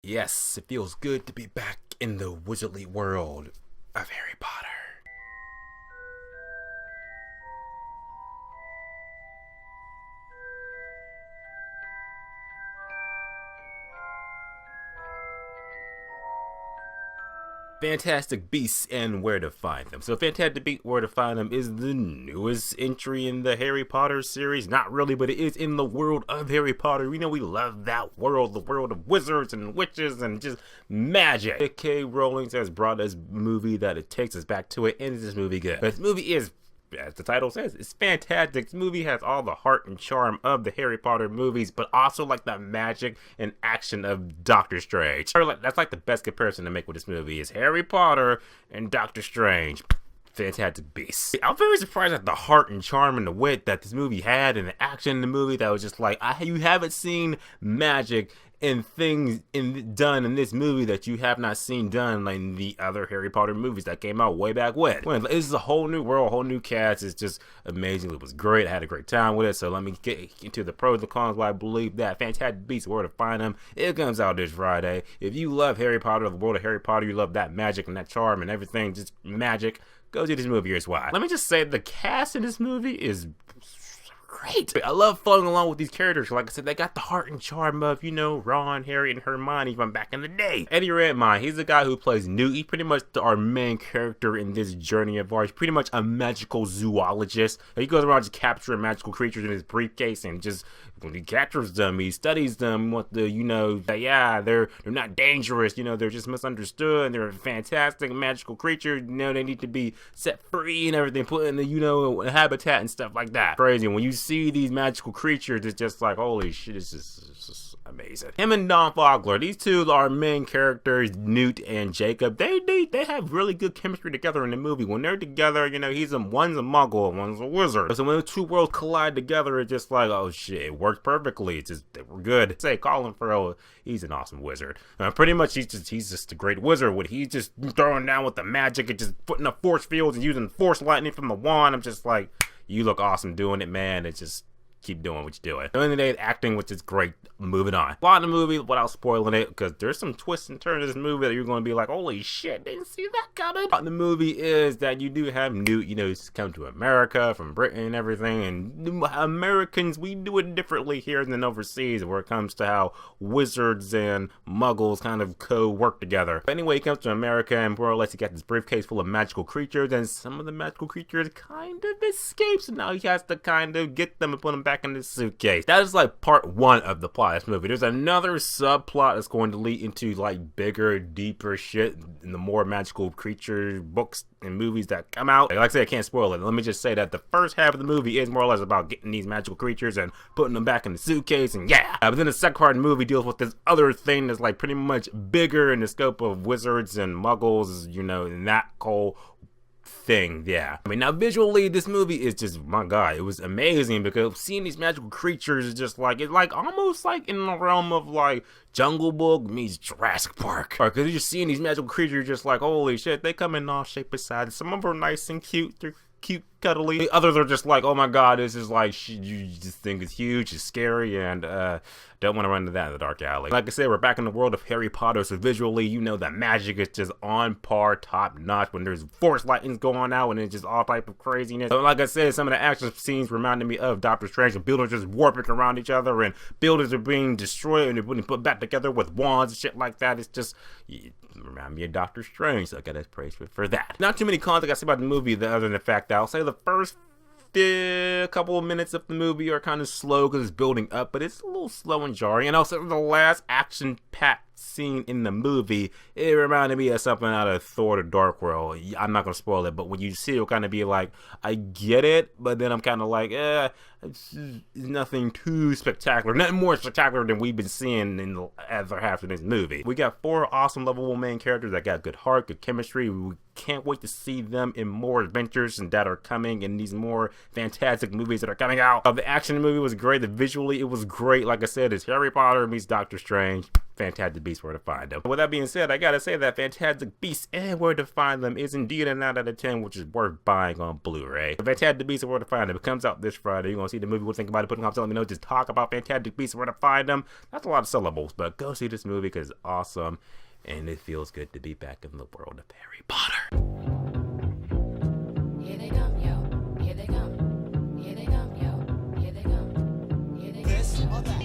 Yes, it feels good to be back in the wizardly world of Harry Potter. Fantastic Beasts and Where to Find Them. So Fantastic Beasts Where to Find Them is the newest entry in the Harry Potter series. Not really, but it is in the world of Harry Potter. We know we love that world, the world of wizards and witches and just magic. J.K. Rowling has brought us a movie that it takes us back to it, and is this movie good? But this movie is, as the title says, it's fantastic. This movie has all the heart and charm of the Harry Potter movies, but also like the magic and action of Doctor Strange. That's like the best comparison to make with this movie is Harry Potter and Doctor Strange. Fantastic Beasts. I'm very surprised at the heart and charm and the wit that this movie had, and the action in the movie that was just like, you haven't seen magic and things done in this movie that you have not seen done like in the other Harry Potter movies that came out way back when. This is a whole new world, whole new cast. It's just amazing. It was great. I had a great time with it. So let me get into the pros and cons why I believe that Fantastic Beasts, Where to Find Them. It comes out this Friday. If you love Harry Potter, the world of Harry Potter, you love that magic and that charm and everything, just magic, go see this movie. Here's why. Let me just say the cast in this movie is great. I love following along with these characters. Like I said, they got the heart and charm of, Ron, Harry, and Hermione from back in the day. Eddie Redmayne, he's the guy who plays Newt. He's pretty much our main character in this journey of ours. Pretty much a magical zoologist. He goes around just capturing magical creatures in his briefcase, and just when he captures them, he studies them. They're not dangerous. They're just misunderstood. And they're fantastic magical creatures. They need to be set free and everything, put in the habitat and stuff like that. Crazy. When you see these magical creatures, it's just like, holy shit, it's just amazing. Him and Don Fogler, these two are main characters, Newt and Jacob. They have really good chemistry together in the movie. When they're together, one's a muggle and one's a wizard. So when the two worlds collide together, it's just like, oh shit, it works perfectly. They were good. Say Colin Farrell, he's an awesome wizard. Pretty much he's just a great wizard. When he's just throwing down with the magic and just putting up force fields and using force lightning from the wand, I'm just like, you look awesome doing it, man. It's just keep doing what you're doing. At the end of the day, acting, which is great. Moving on. Plot of the movie without spoiling it, because there's some twists and turns in this movie that you're going to be like, holy shit, didn't see that coming. Plot of the movie is that you do have Newt, he's come to America from Britain and everything, and Americans, we do it differently here than overseas where it comes to how wizards and muggles kind of co-work together. But anyway, he comes to America, and more or less he got this briefcase full of magical creatures, and some of the magical creatures kind of escape, so now he has to kind of get them and put them back in the suitcase. That is like part one of the plot of this movie. There's another subplot that's going to lead into like bigger, deeper shit in the more magical creature books and movies that come out. Like I said, I can't spoil it. Let me just say that the first half of the movie is more or less about getting these magical creatures and putting them back in the suitcase, and but then the second part of the movie deals with this other thing that's like pretty much bigger in the scope of wizards and muggles, and that whole thing. Now visually this movie is just, my god, it was amazing, because seeing these magical creatures is just like, it's like almost like in the realm of like Jungle Book meets Jurassic Park, because you're just seeing these magical creatures just like, holy shit, they come in all shapes and sizes. Some of them are nice and cute, they're cute, cuddly. The others are just like, oh my god, this is like, you just think it's huge, it's scary, and don't want to run into that in the dark alley. Like I said, we're back in the world of Harry Potter, so visually, the magic is just on par, top notch. When there's force lightnings going out and it's just all type of craziness. So like I said, some of the action scenes reminded me of Doctor Strange, and buildings just warping around each other, and buildings are being destroyed and they're being put back together with wands and shit like that. It's just, remind me of Doctor Strange, so I gotta praise for that. Not too many cons I gotta say about the movie, other than the fact that I'll say the first couple of minutes of the movie are kind of slow because it's building up, but it's a little slow and jarring. And also the last action-packed scene in the movie, it reminded me of something out of Thor: The Dark World. I'm not gonna spoil it, but when you see it, you'll kind of be like, I get it, but then I'm kind of like, it's nothing too spectacular, nothing more spectacular than we've been seeing in the other half of this movie. We got 4 awesome lovable main characters that got good heart, good chemistry. We can't wait to see them in more adventures and that are coming in these more fantastic movies that are coming out. The action in the movie was great. Visually, it was great. Like I said, it's Harry Potter meets Doctor Strange. Fantastic Beasts Where to Find Them. With that being said, I gotta say that Fantastic Beasts and Where to Find Them is indeed a 9 out of 10, which is worth buying on Blu-ray. Fantastic Beasts and Where to Find Them, it comes out this Friday. You're gonna see the movie, what think about it, put in comments, let me know, just talk about Fantastic Beasts and Where to Find Them. That's a lot of syllables, but go see this movie because it's awesome, and it feels good to be back in the world of Harry Potter. Here they come, yo. Here they come. Here they come, yo. Here they come. Here they come. This or that.